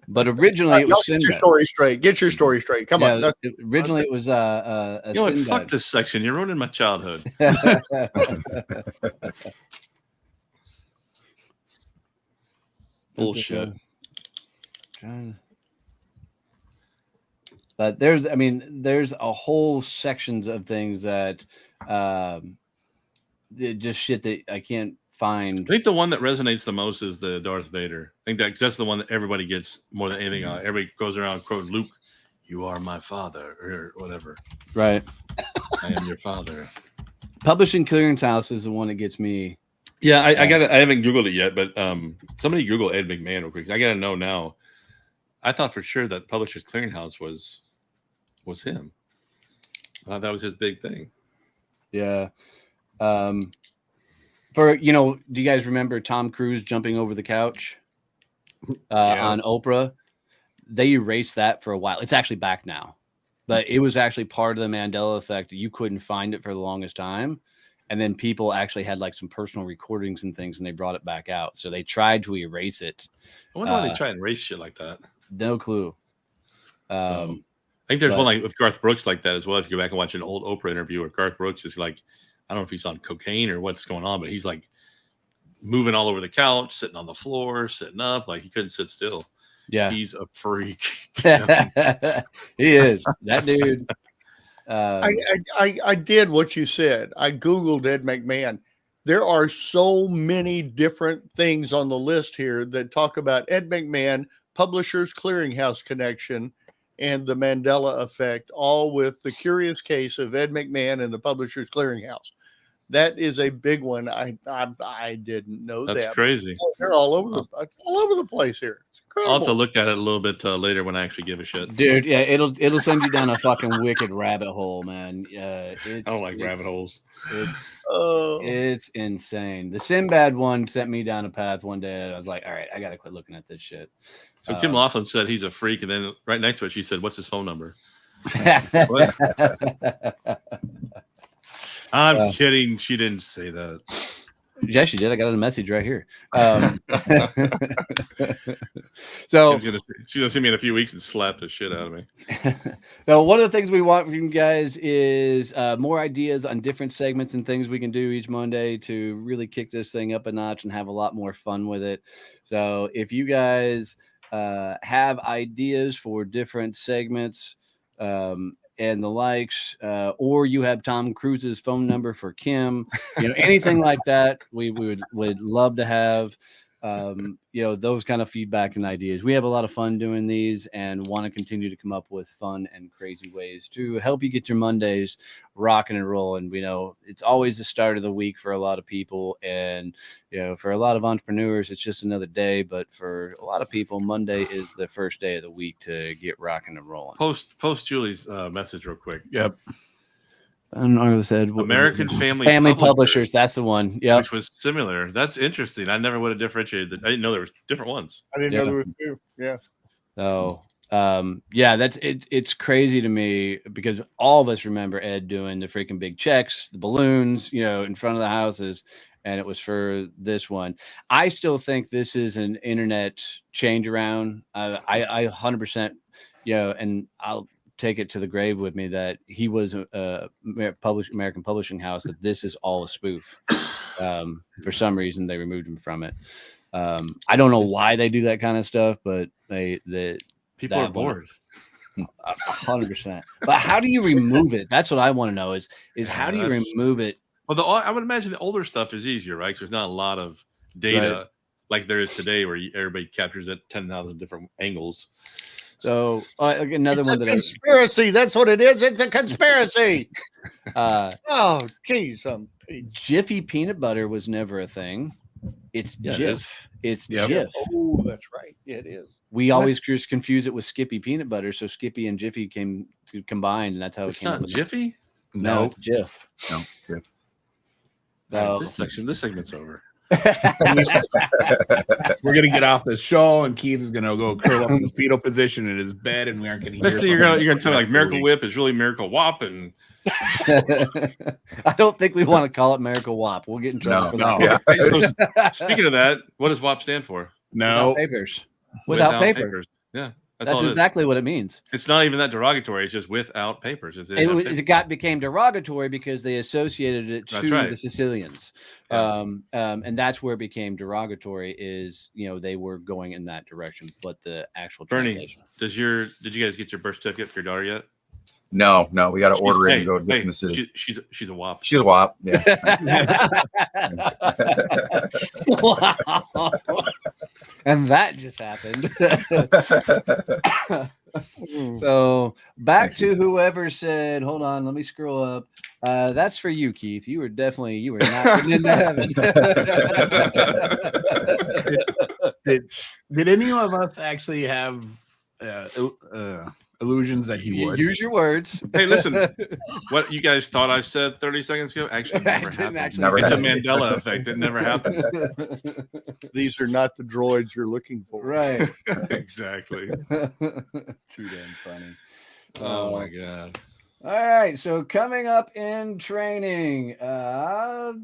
but originally it Y'all was get your Sinbad. story straight. Get your story straight. Come on. Yeah, That's, originally it was a You know what? Sinbad. Fuck this section. You're ruining my childhood. Bullshit. But there's a whole sections of things that just shit that I can't find. I think the one that resonates the most is the Darth Vader. I think that's the one that everybody gets more than anything. Everybody goes around quoting Luke, "You are my father," or whatever. Right. I am your father. Publishing Clearinghouse is the one that gets me. Yeah, I haven't Googled it yet, but somebody Google Ed McMahon real quick. I gotta know now. I thought for sure that Publishers Clearinghouse was him. I thought that was his big thing. Yeah. Do you guys remember Tom Cruise jumping over the couch on Oprah? They erased that for a while. It's actually back now, but it was actually part of the Mandela effect. You couldn't find it for the longest time. And then people actually had like some personal recordings and things, and they brought it back out. So they tried to erase it. I wonder why they try and erase shit like that. No clue. I think there's one like with Garth Brooks like that as well. If you go back and watch an old Oprah interview where Garth Brooks is like, I don't know if he's on cocaine or what's going on, but he's like moving all over the couch, sitting on the floor, sitting up, like he couldn't sit still. Yeah, he's a freak. He is that dude. I did what you said. I Googled Ed McMahon. There are so many different things on the list here that talk about Ed McMahon, Publishers Clearinghouse connection, and the Mandela effect, all with the curious case of Ed McMahon and the Publishers Clearinghouse. That is a big one. I didn't know that. That's crazy. They're all over it's all over the place here. It's incredible. I'll have to look at it a little bit later when I actually give a shit. Dude, yeah, it'll send you down a fucking wicked rabbit hole, man. I don't like rabbit holes. It's insane. The Sinbad one sent me down a path one day. I was like, all right, I gotta quit looking at this shit. So Kim Laughlin said he's a freak, and then right next to it, she said, "What's his phone number?" I'm kidding. She didn't say that. Yeah, she did. I got a message right here. So She's gonna see me in a few weeks and slap the shit out of me. now, one of the things we want from you guys is more ideas on different segments and things we can do each Monday to really kick this thing up a notch and have a lot more fun with it. So if you guys have ideas for different segments and the likes, or you have Tom Cruise's phone number for Kim, anything like that, we would love to have. Those kind of feedback and ideas. We have a lot of fun doing these and want to continue to come up with fun and crazy ways to help you get your Mondays rocking and rolling. We know it's always the start of the week for a lot of people, and for a lot of entrepreneurs, it's just another day. But for a lot of people, Monday is the first day of the week to get rocking and rolling. Post Julie's message real quick. Yep. I don't know what said. American Family Publishers. That's the one. Yeah, which was similar. That's interesting. I never would have differentiated. I didn't know there was different ones. I didn't know there was two. Yeah. So, that's it's crazy to me because all of us remember Ed doing the freaking big checks, the balloons, in front of the houses, and it was for this one. I still think this is an internet change around. I 100%, and I'll take it to the grave with me that he was a American publishing house, that this is all a spoof. For some reason they removed him from it. I don't know why they do that kind of stuff, but people are bored. 100%. But how do you remove it? That's what I want to know is how do you remove it? Well, I would imagine the older stuff is easier, right? Because there's not a lot of data like there is today where everybody captures it 10,000 different angles. So another one. Conspiracy. That's what it is. It's a conspiracy. Oh, geez. Jiffy peanut butter was never a thing. It's Jif. It's Jif. Oh, that's right. Yeah, it is. We always just confuse it with Skippy peanut butter. So Skippy and Jiffy came combined, and that's how it came. It's not Jiffy? No, it's Jif. No, Jif. Right, this segment's over. We're gonna get off this show, and Keith is gonna go curl up in the fetal position in his bed, and we aren't gonna. Next thing you're gonna tell me like Miracle Whip is really Miracle Whop, and I don't think we want to call it Miracle Whop. We'll get in trouble for that. Yeah. So, speaking of that, what does WAP stand for? No papers. Without papers. Yeah. That's exactly what it means. It's not even that derogatory. It's just without papers. It became derogatory because they associated it to the Sicilians. Yeah. And that's where it became derogatory is, they were going in that direction. But the actual translation. Bernie, did you guys get your birth certificate for your daughter yet? No, we got to order it and go get in the city. She's a WAP. She's a WAP. Yeah. Wow. And that just happened. So back to whoever said, hold on, let me scroll up. That's for you, Keith. You were not getting into heaven. Did any of us actually have illusions that he would? Use your words. Hey, listen, what you guys thought I said 30 seconds ago actually never happened. It's a Mandela effect. It never happened. These are not the droids you're looking for. Right. Exactly. Too damn funny. Oh my God. All right, so coming up in training, Kevin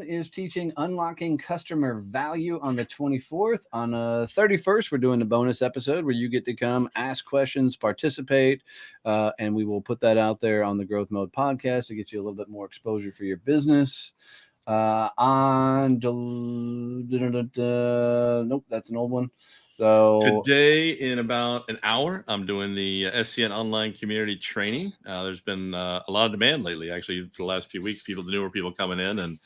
is teaching unlocking customer value on the 24th. On the 31st, we're doing the bonus episode where you get to come ask questions, participate, and we will put that out there on the Growth Mode podcast to get you a little bit more exposure for your business. Nope, that's an old one. So today, in about an hour, I'm doing the SCN online community training. There's been a lot of demand lately, actually, for the last few weeks. Newer people coming in, and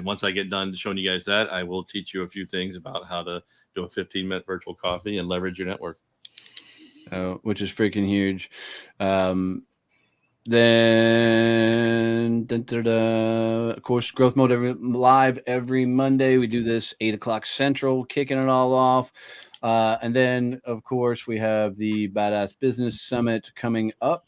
once I get done showing you guys that, I will teach you a few things about how to do a 15-minute virtual coffee and leverage your network. Which is freaking huge. Then, of course, Growth Mode live every Monday. We do this 8:00 Central, kicking it all off. And then, of course, we have the Badass Business Summit coming up.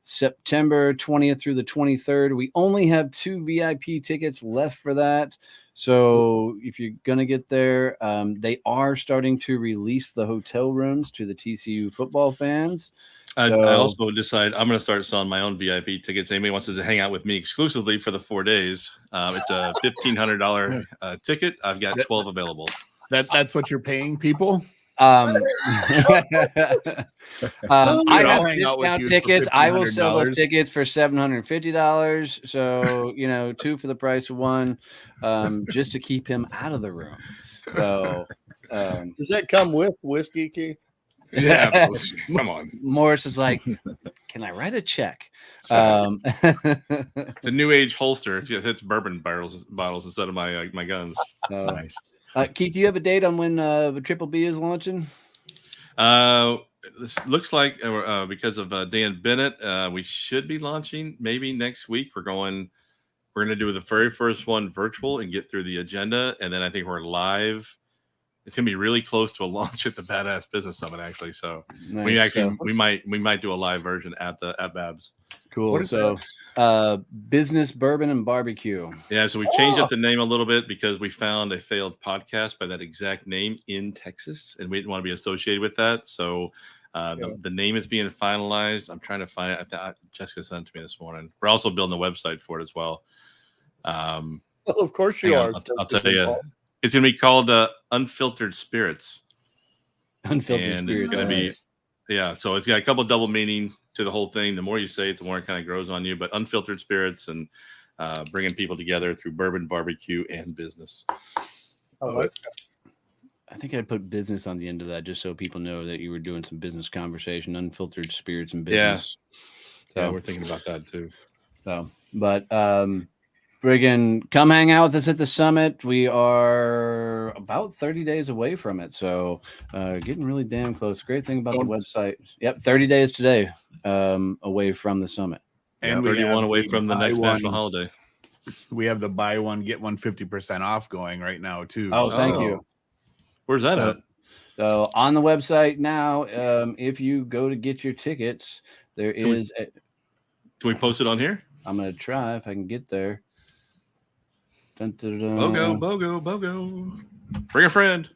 September 20th through the 23rd. We only have 2 VIP tickets left for that. So if you're going to get there, they are starting to release the hotel rooms to the TCU football fans. I also decided I'm going to start selling my own VIP tickets. Anybody wants to hang out with me exclusively for the 4 days? It's a $1,500 ticket. I've got 12 available. That's what you're paying people? I I'll have hang out with discount you for tickets. I will sell those $1,500. tickets for $750. So, 2 for the price of 1, just to keep him out of the room. So, Does that come with whiskey, Keith? Yeah, come on. Morris is like, can I write a check? It's a new age holster. It's bourbon bottles instead of my guns. Nice. Keith, do you have a date on when the Triple B is launching? This looks like because of Dan Bennett, we should be launching maybe next week. We're going to do the very first one virtual and get through the agenda, and then I think we're live. It's gonna be really close to a launch at the Badass Business Summit, actually. So Nice. we might do a live version at Babs. Cool. What is Business Bourbon and Barbecue. Yeah, so we changed up the name a little bit because we found a failed podcast by that exact name in Texas, and we didn't want to be associated with that. So the name is being finalized. I'm trying to find it. I thought Jessica sent it to me this morning. We're also building a website for it as well. Well, of course you are. I'll tell you. It's going to be called Unfiltered Spirits. Unfiltered And Spirits. it's going to be, so it's got a couple of double meaning to the whole thing. The more you say it, the more it kind of grows on you. But Unfiltered Spirits and bringing people together through bourbon, barbecue, and business. I think I'd put business on the end of that just so people know that you were doing some business conversation, Unfiltered Spirits and business. Yeah, we're thinking about that too. So, but friggin' come hang out with us at the summit. We are about 30 days away from it. So getting really damn close. Great thing about the website. Yep, 30 days today away from the summit. And 31 away from the next national holiday. We have the buy one, get one 50% off going right now, too. Oh, thank you. Where's that at? So on the website now, if you go to get your tickets, there is Can we post it on here? I'm going to try if I can get there. Dun, dun, dun. BOGO. Bring a friend.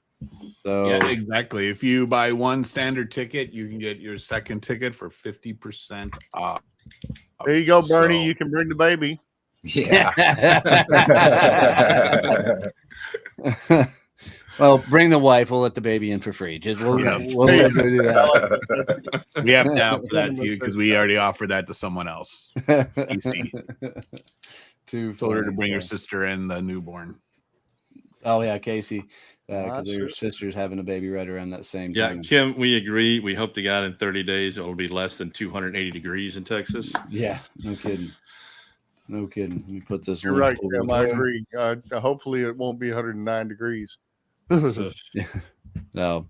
So Yeah, exactly. If you buy one standard ticket, you can get your second ticket for 50% off. There you go, Bernie. So- You can bring the baby. Yeah. well, bring the wife. We'll let the baby in for free. Just we'll do that. We have to offer that to you because we already offered that to someone else. Easy. Told her to bring her sister and the newborn. Oh yeah, Casey, because Ah, her sure. sister's having a baby right around that same Yeah, time. Kim, we agree. We hope to God in 30 days it will be less than 280 degrees in Texas. Yeah, no kidding. Let me put this. You're link right, over Tim. I there. agree. Hopefully, it won't be 109 degrees. No,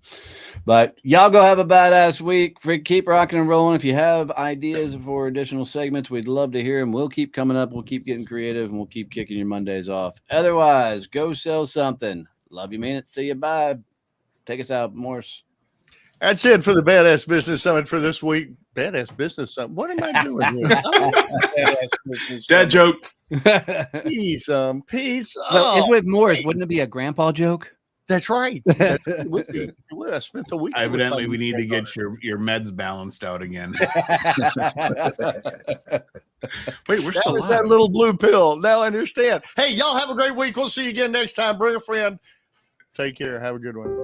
but y'all go have a badass week. Keep rocking and rolling. If you have ideas for additional segments, we'd love to hear them. We'll keep coming up. We'll keep getting creative, and we'll keep kicking your Mondays off. Otherwise, go sell something. Love you, man. It. See you. Bye. Take us out, Morse. That's it for the Badass Business Summit for this week. Badass Business Summit. What am I doing here? Badass Business Dad Summit. joke. Peace. Peace. Well, it's Oh, with Morris. Wouldn't it be a grandpa joke? that's right. That's whiskey. I spent the week. Evidently, we need to get your meds balanced out again. Wait, we're That still was live. that little blue pill. Now I understand. Hey, y'all have a great week. We'll see you again next time. Bring a friend. Take care. Have a good one.